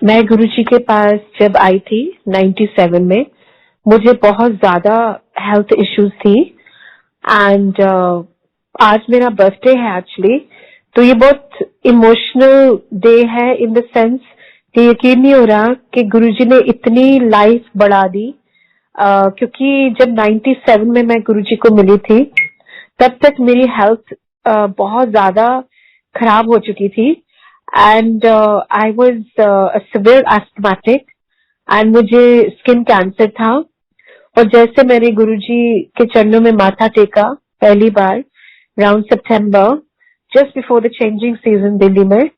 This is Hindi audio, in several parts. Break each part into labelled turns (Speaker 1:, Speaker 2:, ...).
Speaker 1: मैं गुरुजी के पास जब आई थी 97 में, मुझे बहुत ज्यादा हेल्थ इश्यूज थी एंड आज मेरा बर्थडे है एक्चुअली। तो ये बहुत इमोशनल डे है इन द सेंस कि यकीन नहीं हो रहा कि गुरुजी ने इतनी लाइफ बढ़ा दी। क्योंकि जब 97 में मैं गुरुजी को मिली थी तब तक मेरी हेल्थ बहुत ज्यादा खराब हो चुकी थी and I was severe asthmatic and मुझे स्किन कैंसर था। और जैसे मैंने गुरुजी के चरणों में माथा टेका पहली बार around September just before the changing season Delhi में,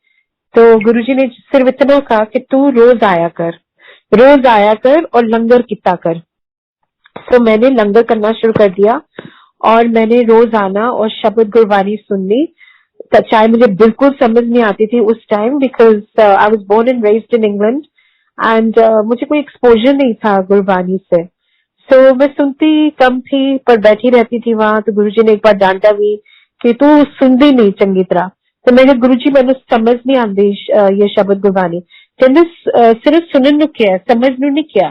Speaker 1: तो गुरुजी ने सिर्फ इतना कहा कि तू रोज आया कर और लंगर किता कर। तो मैंने लंगर करना शुरू कर दिया और मैंने रोज आना और शब्द गुरबानी सुननी। चाहे मुझे बिल्कुल समझ नहीं आती थी उस time because I was born and raised in England एंड मुझे कोई एक्सपोजर नहीं था गुरबानी से। सो मैं सुनती कम थी पर बैठी रहती थी वहां। तो गुरुजी ने एक बार डांटा भी कि तू सुनती नहीं चंगी तरह। तो मैंने गुरुजी मैंने समझ नहीं आती ये शब्द गुरबानी कहते सिर्फ सुनन नु क्या समझ नु नहीं क्या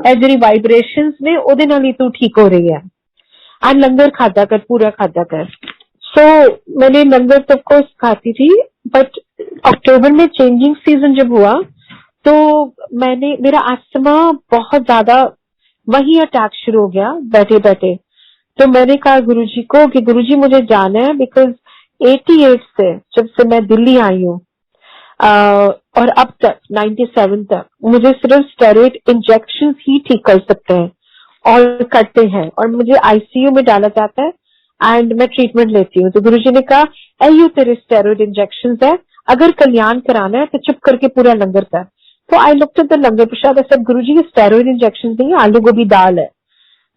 Speaker 1: ए जेडी वाइब्रेशंस ने ओदे नाल ही तू ठीक हो रही है आ लंगर खादा कर पूरा खादा कर। सो मैंने लंगर तो कोर्स खाती थी बट अक्टूबर में चेंजिंग सीजन जब हुआ तो मेरा अस्थमा बहुत ज्यादा वही अटैक शुरू हो गया बैठे बैठे। तो मैंने कहा गुरुजी को कि गुरुजी मुझे जाना है बिकॉज 88 से जब से मैं दिल्ली आई हूँ और अब तक 97 तक मुझे सिर्फ स्टेरॉइड इंजेक्शन ही ठीक कर सकते हैं और करते हैं और मुझे आईसीयू में डाला जाता है एंड मैं ट्रीटमेंट लेती हूँ। तो गुरुजी ने कहा यू तेरे स्टेरॉइड इंजेक्शन है, अगर कल्याण कराना है तो चुप करके पूरा लंगर कर। तो आई लुक्ड एट द लंगर प्रसाद, सब गुरुजी के स्टेरॉइड इंजेक्शन नहीं है, आलू गोभी दाल है।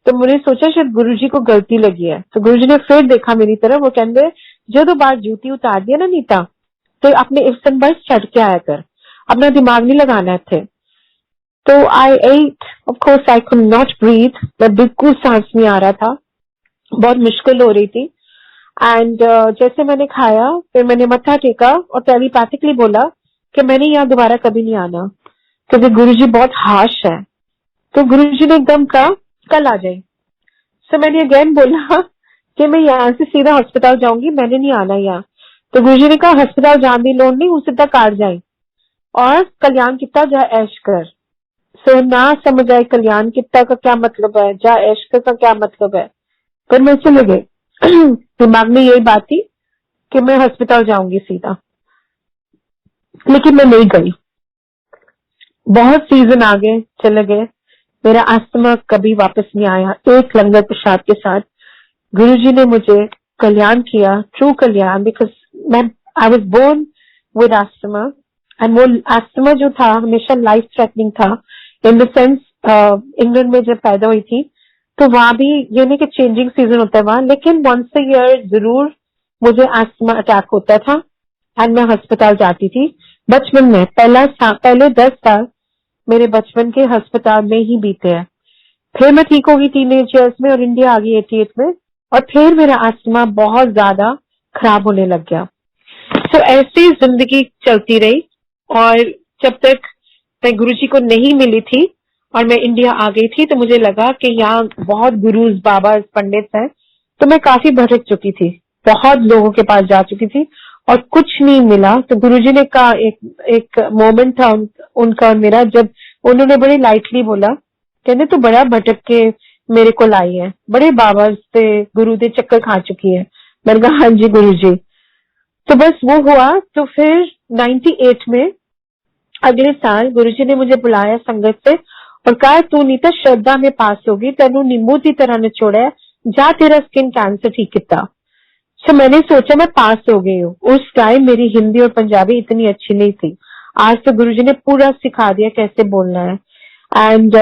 Speaker 1: तो मैंने सोचा शायद गुरुजी को गलती लगी है। तो गुरुजी ने फिर देखा मेरी तरफ, वो कहते जो बार जूती उतार दिया ना नीता तो अपने इफ्सन बस चढ़ के आया कर, अपना दिमाग नहीं लगाना थे। तो I ate of course I could not breathe, मैं बिल्कुल सांस नहीं आ रहा था, बहुत मुश्किल हो रही थी एंड जैसे मैंने खाया फिर मैंने मत्था टेका और टेलीपैथिकली बोला कि मैंने यहाँ दोबारा कभी नहीं आना क्योंकि गुरुजी बहुत हार्श है। तो गुरुजी ने एकदम कहा कल आ जाए। सो मैंने अगेन बोला कि मैं यहाँ से सीधा अस्पताल जाऊंगी, मैंने नहीं आना यहाँ। तो गुरुजी ने कहा अस्पताल जाने की लोड़ नहीं, उस सीधा कार जाए और कल्याण कितना जा ऐश कर। सो ना समझ आए कल्याण कितना का क्या मतलब है, जा ऐश कर का क्या मतलब है, पर मैं चले गए। दिमाग में यही बात थी कि मैं अस्पताल जाऊंगी सीधा, लेकिन मैं नहीं गई। बहुत सीजन आ गए चले गए, मेरा अस्थमा कभी वापस नहीं आया। एक लंगर प्रसाद के साथ गुरुजी ने मुझे कल्याण किया, ट्रू कल्याण, बिकॉज मैं I was born with asthma and वो अस्थमा जो था हमेशा लाइफ थ्रेटनिंग था इन द सेंस। इंग्लैंड में जब पैदा हुई थी तो वहां भी ये नहीं कि चेंजिंग सीजन होता है वहां, लेकिन वंस अ ईयर जरूर मुझे अस्थमा अटैक होता था एंड मैं अस्पताल जाती थी बचपन में। पहले 10 साल मेरे बचपन के अस्पताल में ही बीते हैं। फिर मैं ठीक होगी टीनेज ईयर्स में और इंडिया आ गई 88 में और फिर मेरा अस्थमा बहुत ज्यादा खराब होने लग गया। तो ऐसी जिंदगी चलती रही और जब तक मैं गुरुजी को नहीं मिली थी और मैं इंडिया आ गई थी तो मुझे लगा कि यहाँ बहुत गुरुज बाबा पंडित हैं। तो मैं काफी भटक चुकी थी, बहुत लोगों के पास जा चुकी थी और कुछ नहीं मिला। तो गुरुजी ने कहा एक मोमेंट था उनका और मेरा, जब उन्होंने बड़ी लाइटली बोला कहते तू बड़ा भटक के मेरे को लाई है, बड़े बाबा से गुरु दे चक्कर खा चुकी है। मैंने कहा हाँ जी गुरुजी। तो बस वो हुआ। तो फिर 98 में अगले साल गुरुजी ने मुझे बुलाया संगत से और कहा तू नीता श्रद्धा में पास होगी, तेनू नींबू की तरह निचोड़ा है, जा तेरा स्किन कैंसर ठीक किता। तो मैंने सोचा मैं पास हो गई हूँ। उस टाइम मेरी हिंदी और पंजाबी इतनी अच्छी नहीं थी, आज तो गुरुजी ने पूरा सिखा दिया कैसे बोलना है एंड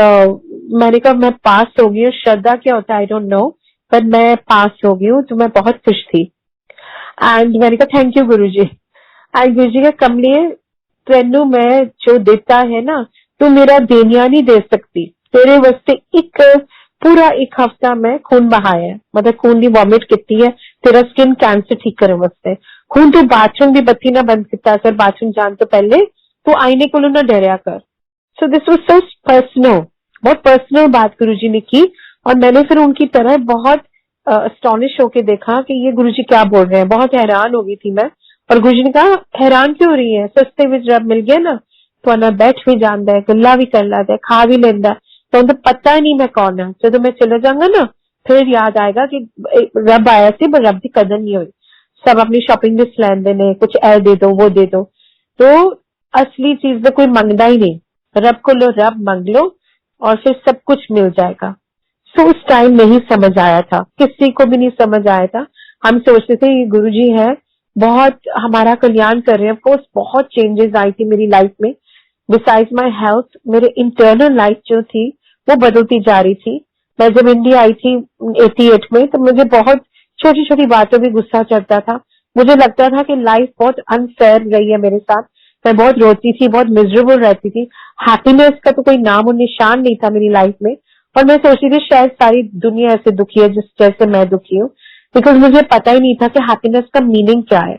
Speaker 1: मैंने कहा मैं पास हो गई हूँ। श्रद्धा क्या होता है आई डोंट नो, पर मैं पास हो गई हूँ। तो मैं बहुत खुश थी एंड मैंने कहा थैंक यू गुरुजी। एंड गुरुजी का कमलिए तेनू मैं जो देता है ना तू मेरा देनिया नहीं दे सकती, तेरे वास्ते पूरा एक हफ्ता मैं खून बहाया, मतलब खून की वॉमिट की है तेरा स्किन कैंसर ठीक करने वास्ते। खून तू बाथरूम की बत्ती ना बंद किया सर, बाथरूम जाने तो पहले तू आईने को ना डरया कर। So this was so personal, बहुत पर्सनल बात गुरुजी ने की। और मैंने फिर उनकी तरह बहुत अस्टॉनिश होके देखा कि ये गुरुजी क्या बोल रहे हैं, बहुत हैरान हो गई थी मैं। और गुरुजी ने कहा हैरान क्यों हो रही है, सस्ते में जब मिल गया ना तो ना बैठ भी जाता है, गल्ला भी कर लेता है, खा भी लेता है, तो उन्हें पता ही नहीं मैं कौन है। जब मैं चले जाऊंगा ना फिर याद आएगा कि रब आया सी पर रब की कदर नहीं हुई। सब अपनी शॉपिंग लिस्ट लैन देने, कुछ ए दे दो वो दे दो, तो असली चीज में कोई मंगना ही नहीं। रब को लो, रब मांग लो और फिर सब कुछ मिल जाएगा। सो उस टाइम नहीं समझ आया था, किसी को भी नहीं समझ आया था। हम सोचते थे ये गुरुजी है, बहुत हमारा कल्याण कर रहे हैं। ऑफकोर्स बहुत चेंजेस आई थी मेरी लाइफ में। बिसाइड्स माय हेल्थ, मेरे इंटरनल लाइफ जो थी वो बदलती जा रही थी। मैं जब इंडिया आई थी 88 में, तो मुझे बहुत छोटी छोटी बातों भी गुस्सा चढ़ता था। मुझे लगता था कि लाइफ बहुत अनफेयर रही है मेरे साथ। मैं बहुत रोती थी, बहुत मिजरेबल रहती थी। हैप्पीनेस का तो कोई नाम और निशान नहीं था मेरी लाइफ में। और मैं सोचती थी शायद सारी दुनिया ऐसे दुखी है जिस जैसे मैं दुखी हूँ, बिकॉज मुझे पता ही नहीं था कि हैप्पीनेस का मीनिंग क्या है।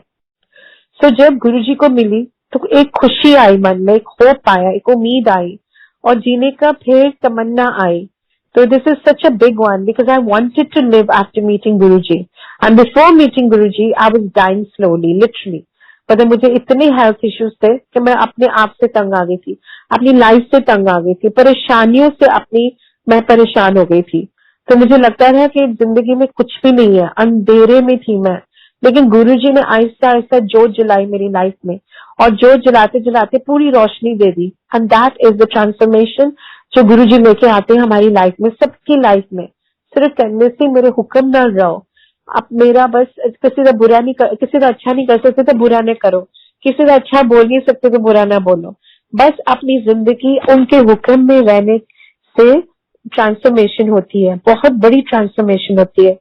Speaker 1: सो जब गुरुजी को मिली तो एक खुशी आई मन में, एक होप आया, एक उम्मीद आई और जीने का फिर तमन्ना आई। So this is such a big one because I wanted to live after meeting Guruji. And before meeting Guruji, I was dying slowly, literally. पर मुझे इतने हेल्थ इश्यूज थे कि मैं अपने आप से तंग आ गई थी, अपनी लाइफ से तंग आ गई थी, परेशानियों से अपनी मैं परेशान हो गई थी। तो मुझे लगता था कि जिंदगी में कुछ भी नहीं है, अंधेरे में थी मैं। लेकिन गुरुजी ने आहिस्ता आहिस्ता जोत जलाई मेरी लाइफ में और जोत जलाते जलाते पूरी रोशनी दे दी। And that is the transformation जो गुरुजी लेके आते हैं हमारी लाइफ में, सबकी लाइफ में। सिर्फ कहने से मेरे हुक्म ना रहो, आप मेरा बस किसी का बुरा नहीं कर, किसी का अच्छा नहीं कर सकते तो बुरा नहीं करो, किसी का अच्छा बोल नहीं सकते तो बुरा ना बोलो। बस अपनी जिंदगी उनके हुक्म में रहने से ट्रांसफॉर्मेशन होती है, बहुत बड़ी ट्रांसफॉर्मेशन होती है।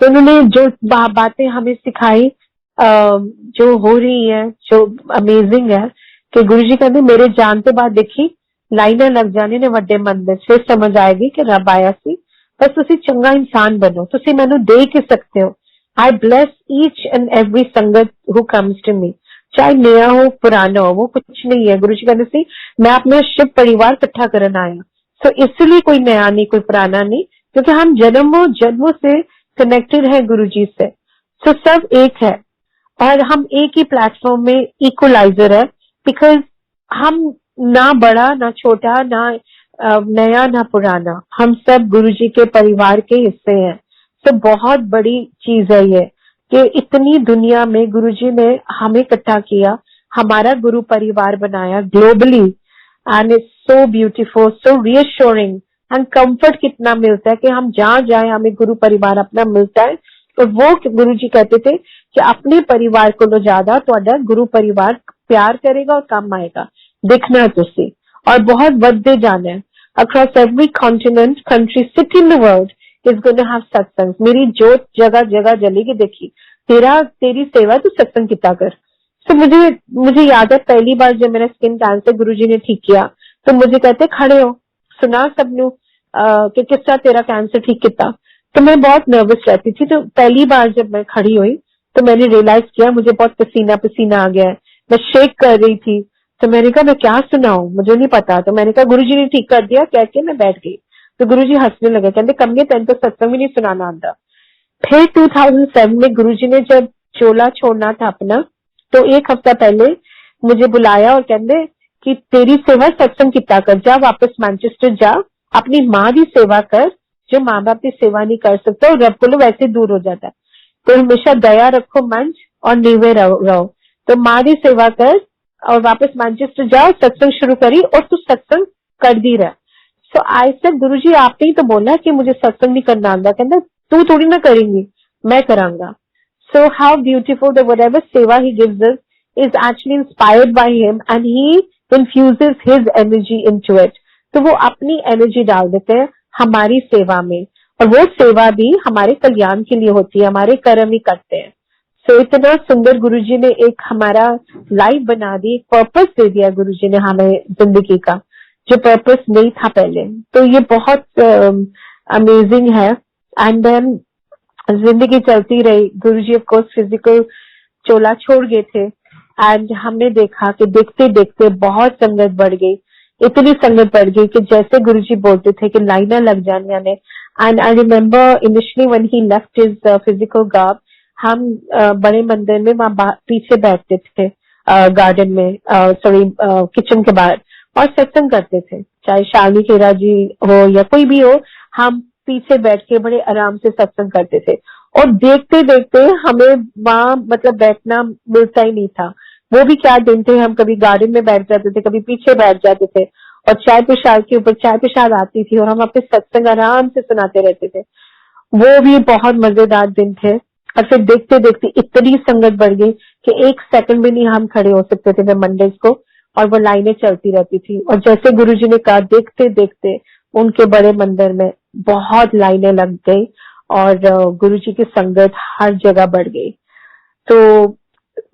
Speaker 1: तो उन्होंने जो बातें हमें सिखाई जो हो रही है, जो अमेजिंग है कि गुरुजी कहते मेरे जानते बाद देखी लाइना लग जाने ने वड्डे मन में, फिर समझ आएगी कि रब आया सी, बस तुसी चंगा इंसान बनो, तुसी मैनू देख ही सकते हो। आई ब्लेस ईच एंड एवरी संगत हु कम्स टू मी, चाहे नया हो पुराना हो, वो कुछ नहीं है। गुरुजी कहते सी मैं अपना शिव परिवार इकट्ठा करना आया। सो इसलिए कोई नया नहीं, कोई पुराना नहीं, क्योंकि हम जन्मों से कनेक्टेड है गुरुजी से। सो सब एक है और हम एक ही प्लेटफॉर्म में इक्वलाइजर है, बिकॉज हम ना बड़ा ना छोटा ना नया ना पुराना, हम सब गुरुजी के परिवार के हिस्से हैं। तो बहुत बड़ी चीज है ये कि इतनी दुनिया में गुरुजी ने हमें इकट्ठा किया, हमारा गुरु परिवार बनाया globally. And it's so beautiful, so reassuring and comfort कितना मिलता है कि हम जहां जाए हमें गुरु परिवार अपना मिलता है। और वो गुरुजी कहते थे कि अपने परिवार को लो ज्यादा तो गुरु परिवार प्यार करेगा और काम आएगा, देखना तुसी और बहुत बढ़ते जाना है। Across every continent, country, city in the world is going to have satsang. मेरी जोत जगह जगह जलेगी, देखी तेरी सेवा तो सत्संग कितना कर। तो मुझे याद है पहली बार जब मेरा स्किन कैंसर गुरुजी ने ठीक किया तो मुझे कहते खड़े हो सुना सबनू कि किस तरह तेरा कैंसर ठीक किया। तो मैं बहुत नर्वस रहती थी। तो पहली बार जब मैं खड़ी हुई तो मैंने रियलाइज किया मुझे बहुत पसीना पसीना आ गया है, मैं शेक कर रही थी। तो मैंने कहा मैं क्या सुनाऊं, मुझे नहीं पता। तो मैंने कहा गुरुजी ने ठीक कर दिया, कह के मैं बैठ गई। तो गुरुजी हंसने लगे, कहते कम तेन तो सत्संग भी नहीं सुनाना आता। फिर 2007 में गुरुजी ने जब चोला छोड़ना था अपना, तो एक हफ्ता पहले मुझे बुलाया और कहते कि तेरी सेवा सत्संग कितना कर, जा वापस मैनचेस्टर जा, अपनी माँ की सेवा कर, जो माँ बाप की सेवा नहीं कर सकता और रब को वैसे दूर हो जाता है। तो हमेशा दया रखो मंच और नीवे रहो। तो माँ की सेवा कर और वापस मैनचेस्टर जाओ, सत्संग शुरू करी और तू सत्संग कर दी रहा। सो आई सेड गुरुजी आपने ही तो बोला कि मुझे सत्संग नहीं करना आंदा। कहता तू थोड़ी ना करेंगी, मैं करांगा। So how beautiful that whatever seva he gives us is actually inspired by him and he infuses his energy into it. तो वो अपनी एनर्जी डाल देते हैं हमारी सेवा में और वो सेवा भी हमारे कल्याण के लिए होती है, हमारे कर्म ही करते हैं। So इतना सुंदर गुरुजी ने एक हमारा लाइफ बना दी, एक पर्पस दे दिया गुरुजी ने हमें जिंदगी का, जो पर्पस नहीं था पहले। तो ये बहुत अमेजिंग है। एंड देन जिंदगी चलती रही। गुरुजी ऑफ कोर्स फिजिकल चोला छोड़ गए थे एंड हमने देखा कि देखते देखते बहुत संगत बढ़ गई, इतनी संगत बढ़ गई कि जैसे गुरुजी बोलते थे कि लाइनें लग जाने आने। And I remember initially when he left his physical garb, हम बड़े मंदिर में वहां पीछे बैठते थे, गार्डन में, सॉरी किचन के बाहर, और सत्संग करते थे। चाहे शालिनी खेरा जी हो या कोई भी हो, हम पीछे बैठ के बड़े आराम से सत्संग करते थे। और देखते देखते हमें वहां मतलब बैठना मिलता ही नहीं था। वो भी क्या दिन थे, हम कभी गार्डन में बैठ जाते थे, कभी पीछे बैठ जाते थे, और चाय प्रसाद के ऊपर चाय प्रसाद आती थी और हम अपने सत्संग आराम से सुनाते रहते थे। वो भी बहुत मजेदार दिन थे। और फिर देखते देखते इतनी संगत बढ़ गई कि एक सेकंड भी नहीं हम खड़े हो सकते थे मंडेज को, और वो लाइनें चलती रहती थी। और जैसे गुरुजी ने कहा, देखते देखते उनके बड़े मंदिर में बहुत लाइनें लग गई और गुरुजी की संगत हर जगह बढ़ गई। तो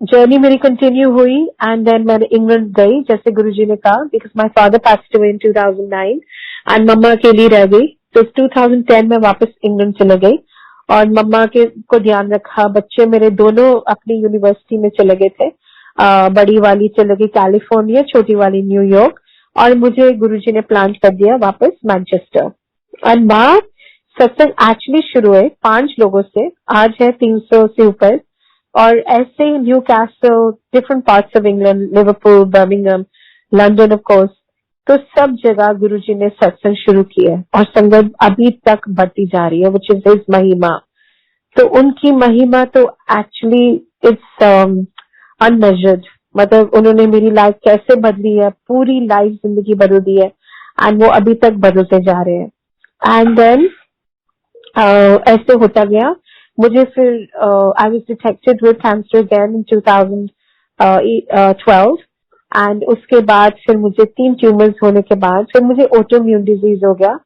Speaker 1: जर्नी मेरी कंटिन्यू हुई, एंड देन मैंने इंग्लैंड गई जैसे गुरुजी ने कहा, because my father passed away in 2009 and मम्मा अकेली रह गई। तो 2010 में वापस इंग्लैंड चले गई और मम्मा के को ध्यान रखा। बच्चे मेरे दोनों अपनी यूनिवर्सिटी में चले गए थे, बड़ी वाली चले गई कैलिफोर्निया, छोटी वाली न्यूयॉर्क, और मुझे गुरुजी ने प्लांट कर दिया वापस मैनचेस्टर। और वहां सत्संग एक्चुअली शुरू हुए 5 लोगों से, आज है 300 से ऊपर। और ऐसे new castle, different parts of England, Liverpool, Birmingham, London of course, तो सब जगह गुरुजी ने सत्संग शुरू किया और संगत अभी तक बढ़ती जा रही है, विच इज हिज महिमा। तो उनकी महिमा तो एक्चुअली इट्स अनमेजर्ड। मतलब उन्होंने मेरी लाइफ कैसे बदली है, पूरी लाइफ जिंदगी बदल दी है, एंड वो अभी तक बदलते जा रहे हैं। एंड देन ऐसे होता गया। मुझे फिर I was detected with cancer again in 2012, and उसके बाद फिर मुझे 3 ट्यूमर्स होने के बाद फिर मुझे ऑटोइम्यून डिजीज हो गया।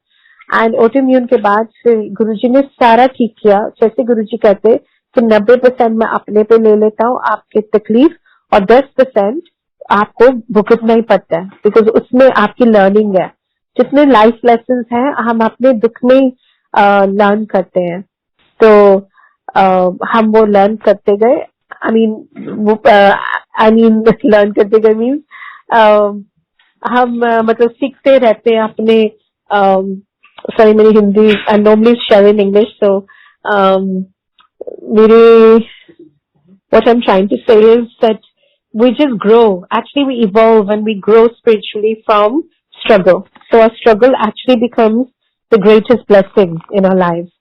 Speaker 1: एंड ऑटोइम्यून के बाद फिर गुरुजी ने सारा ठीक किया। जैसे गुरुजी कहते कि 90% मैं अपने पे ले लेता हूँ आपकी तकलीफ, और 10% आपको भुगतना ही पड़ता है, बिकॉज उसमें आपकी लर्निंग है। जितने लाइफ लेसन हैं हम अपने दुख में लर्न करते हैं। तो हम वो लर्न करते गए। आई मीन लर्न करते गए मीन्स हम मतलब सीखते रहते हैं अपने। सॉरी मेरी Hindi, I normally share in English, so मेरे what I'm trying to say is that we just grow. Actually, we evolve and we grow spiritually from struggle. So our struggle actually becomes the greatest blessing in our lives.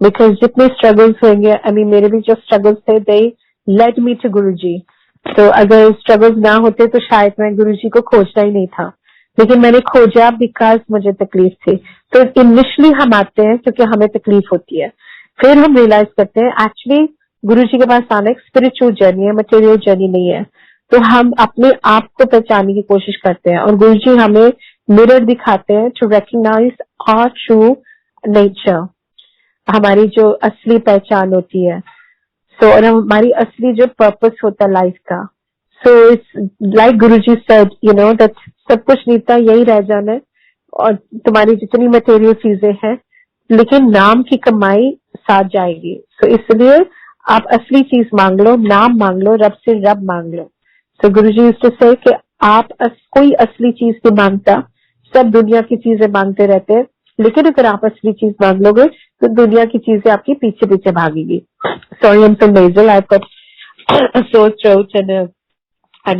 Speaker 1: Because जितने struggles होंगे, I mean मेरे भी जो struggles थे, they led me to Guruji. So अगर struggles ना होते तो शायद मैं Guruji को खोजना ही नहीं था, लेकिन मैंने खोजा because मुझे तकलीफ थी। तो initially हम आते हैं क्योंकि हमें तकलीफ होती है, फिर हम realize करते हैं actually गुरुजी के पास आना एक स्पिरिचुअल जर्नी है, मटेरियल जर्नी नहीं है। तो हम अपने आप को पहचानने की कोशिश करते हैं और गुरुजी हमें मिरर दिखाते हैं to recognise our true nature, हमारी जो असली पहचान होती है। सो और हमारी असली जो पर्पस होता है लाइफ का। So it's like Guruji said, you know, that सब कुछ नीता यही रह जाना है और तुम्हारी जितनी मटेरियल चीजें हैं, लेकिन नाम की कमाई साथ जाएगी। सो इसलिए आप असली चीज मांग लो, नाम मांग लो, रब से रब मांग लो। तो गुरुजी यूज्ड टू से कि आप कोई असली चीज नहीं मांगता, सब दुनिया की चीजें मांगते रहते हैं, लेकिन अगर आप असली चीज मांग लोगे तो दुनिया की चीजें आपके पीछे पीछे भागेगी। Sorry I am so nasal, I have got sore throat and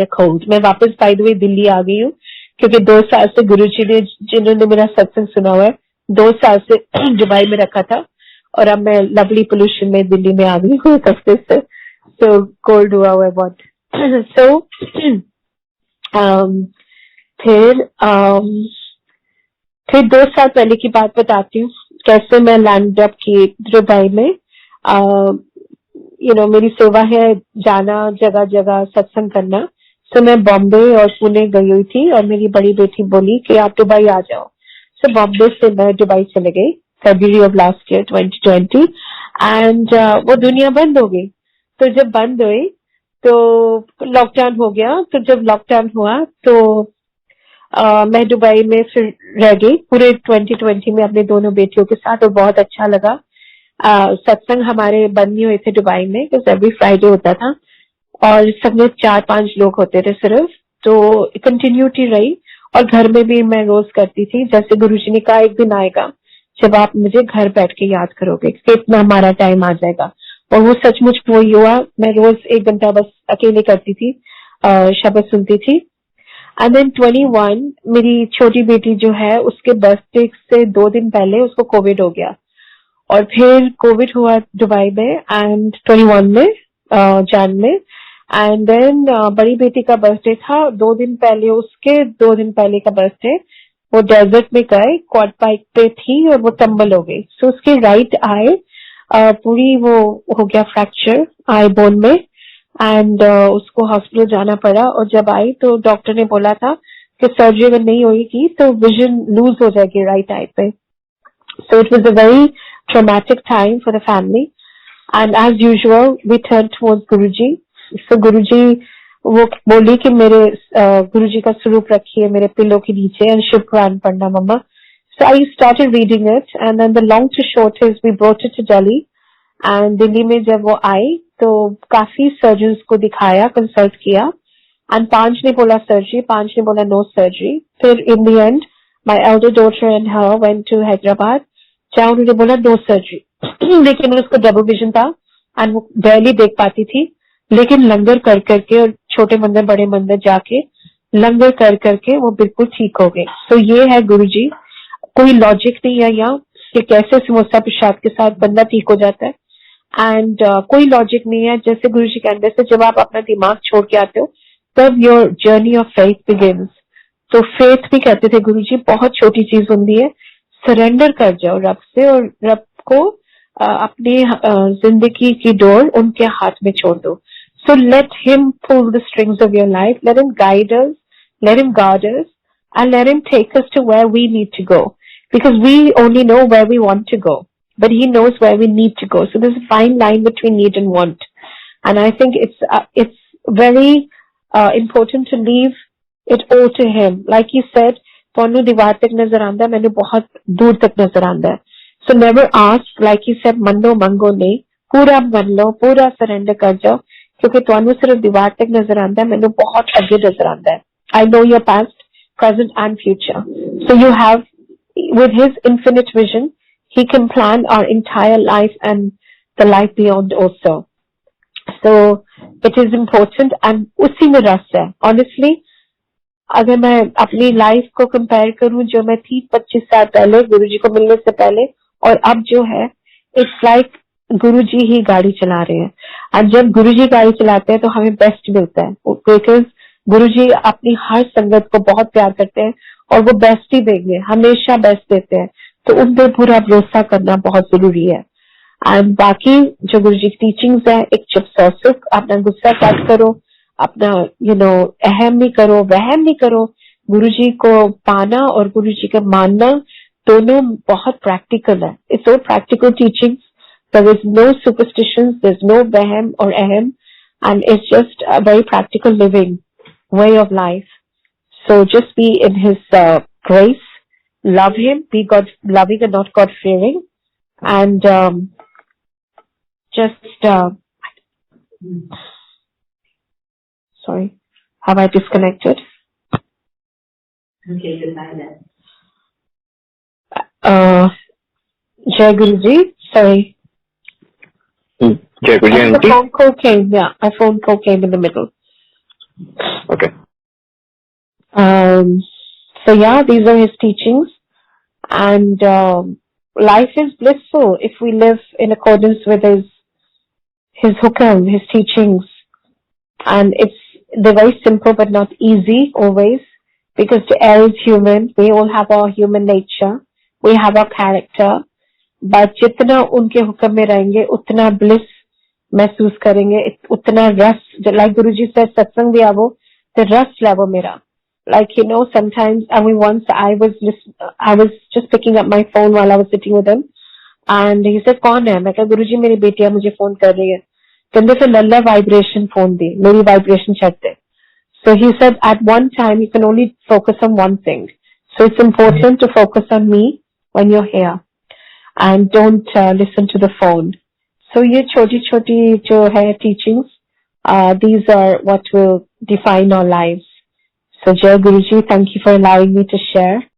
Speaker 1: a cold. मैं वापस बाय द वे दिल्ली आ गई हूँ क्योंकि 2 साल से गुरुजी ने, जिन्होंने मेरा सत्संग सुना हुआ है, 2 साल से दुबई में रखा था और अब मैं लवली पोल्यूशन में दिल्ली में आ गई हूँ एक हफ्ते से। सो कोल्ड हुआ है बहुत। सो फिर 2 साल पहले की बात बताती हूँ कैसे मैं लैंड अप की दुबई में। यू नो मेरी सेवा है जाना जगह जगह सत्संग करना। सो मैं बॉम्बे और पुणे गई हुई थी और मेरी बड़ी बेटी बोली कि आप दुबई आ जाओ। सो बॉम्बे से मैं दुबई चले गई February of last year 2020 and वो दुनिया बंद हो गई। तो जब बंद हुई तो लॉकडाउन हो गया। तो जब लॉकडाउन हुआ तो मैं दुबई में फिर रह गई पूरे 2020 में अपने दोनों बेटियों के साथ और बहुत अच्छा लगा। सत्संग हमारे बंद नहीं हुए थे दुबई में, बिकॉज एवरी फ्राइडे होता था। और सब में 4-5 लोग होते थे सिर्फ, तो कंटिन्यूटी रही। और घर में भी मैं रोज करती थी, जैसे गुरुजी ने कहा एक दिन आएगा जब आप मुझे घर बैठ के याद करोगे, कितना हमारा टाइम आ जाएगा। और वो सचमुच वही हुआ। मैं रोज 1 घंटा बस अकेले करती थी, शब्द सुनती थी। एंड देन 21 मेरी छोटी बेटी जो है उसके बर्थडे से 2 दिन पहले उसको कोविड हो गया, और फिर कोविड हुआ दुबई में एंड 21 में जान में। एंड देन बड़ी बेटी का बर्थडे था 2 दिन पहले, उसके 2 दिन पहले का बर्थडे वो डेजर्ट में गए, क्वाड बाइक पे थी और वो टम्बल हो गई। सो उसकी राइट आई पूरी वो हो गया फ्रैक्चर आई बोन में, एंड उसको हॉस्पिटल जाना पड़ा। और जब आई तो डॉक्टर ने बोला था कि सर्जरी अगर नहीं होगी तो विजन लूज हो जाएगी राइट आई पे। So it was a very traumatic time for the family, and as usual we turned towards Guruji. So Guruji वो बोली कि मेरे गुरुजी का स्वरूप रखिए मेरे पिलो के नीचे and शिव कुरान पढ़ना मम्मा। So I started reading it, and then the long to short is we brought it to Delhi, and Delhi में जब वो आई तो काफी सर्जन्स को दिखाया, कंसल्ट किया, एंड 5 ने बोला सर्जरी, 5 ने बोला नो सर्जरी। फिर in the end my elder daughter and her went to Hyderabad, जहां उन्होंने बोला नो सर्जरी। लेकिन उसको डबल विजन था एंड वो barely देख पाती थी, लेकिन लंगर कर करके और छोटे मंदिर बड़े मंदिर जाके लंगर कर करके वो बिल्कुल ठीक हो गए। तो ये है गुरुजी, कोई लॉजिक नहीं है यहाँ कि कैसे समोसा प्रसाद के साथ बंदा ठीक हो जाता है, एंड कोई लॉजिक नहीं है। जैसे गुरुजी कहते थे जब आप अपना दिमाग छोड़ के आते हो तब your journey of faith begins. तो फेथ भी कहते थे गुरुजी बहुत छोटी चीज होती है, सरेंडर कर जाओ रब से और रब को अपनी जिंदगी की डोर उनके हाथ में छोड़ दो। So let him pull the strings of your life, let him guide us, let him guard us, and let him take us to where we need to go, because we only know where we want to go, but he knows where we need to go. So there's a fine line between need and want, and I think it's very important to leave it all to him. Like he said, ਤੁਹਾਨੂੰ ਦੀਵਾਰ ਤੱਕ ਨਜ਼ਰ ਆਂਦਾ, ਮੈਨੂੰ ਬਹੁਤ दूर तक नजर आंदा है। So never ask, like he said, मनो मंगो नहीं, पूरा मन लो, पूरा सरेंडर कर जाओ, क्योंकि ਤੁਹਾਨੂੰ सिर्फ दीवार तक नजर आंदा है, ਮੈਨੂੰ बहुत आगे नजर आंदा है। I know your past, present and future. So you have, with his infinite vision, he can plan our entire life and the life beyond also. So it is important, and उसी में रस है। Honestly, अगर मैं अपनी लाइफ को कंपेयर करूं जो मैं थी 25 साल पहले गुरुजी को मिलने से पहले और अब जो है, इट्स लाइक गुरुजी ही गाड़ी चला रहे हैं। और जब गुरुजी गाड़ी चलाते हैं तो हमें बेस्ट मिलता है, बिकॉज गुरुजी अपनी हर संगत को बहुत प्यार करते हैं और वो बेस्ट ही देंगे, हमेशा बेस्ट देते हैं। तो उन पर पूरा भरोसा करना बहुत जरूरी है। एंड बाकी जो गुरुजी की टीचिंग्स है, एक चुप सौसुख, अपना गुस्सा कट करो, अपना अहम नहीं करो, वहम नहीं करो। गुरुजी को पाना और गुरुजी का मानना दोनों बहुत प्रैक्टिकल है। It's all practical teachings, there is no superstitions, there is no वहम और अहम, and it's just a very practical living way of life. So just be in his grace, love him, be God loving and not God fearing, and just sorry, have I disconnected?
Speaker 2: Okay, goodbye then.
Speaker 1: Jai Guruji, sorry.
Speaker 3: Jai Guruji
Speaker 1: The
Speaker 3: auntie.
Speaker 1: phone call came, yeah, a phone call came in the middle.
Speaker 3: Okay.
Speaker 1: So yeah, these are his teachings, and life is blissful if we live in accordance with his hukam, his teachings, and they're very simple but not easy always, because to err is human. We all have our human nature, we have our character, but जितना उनके हुक्म में रहेंगे उतना bliss महसूस करेंगे, उतना रस। Like Guruji said, सत्संग भी आवो तो रस लावो मेरा। Like sometimes, and I was just picking up my phone while I was sitting with him, and he said कौन है? मैं कहा गुरुजी मेरी बेटियां मुझे फोन कर रही है। कहते फिर लल्ला वाइब्रेशन फोन दी, मेरी वाइब्रेशन चेक दे। So he said at one time you can only focus on one thing, so it's important to focus on me when you're here and don't listen to the phone. So ये छोटी छोटी जो है teachings These are what will define our lives. So, Jai Guruji, thank you for allowing me to share.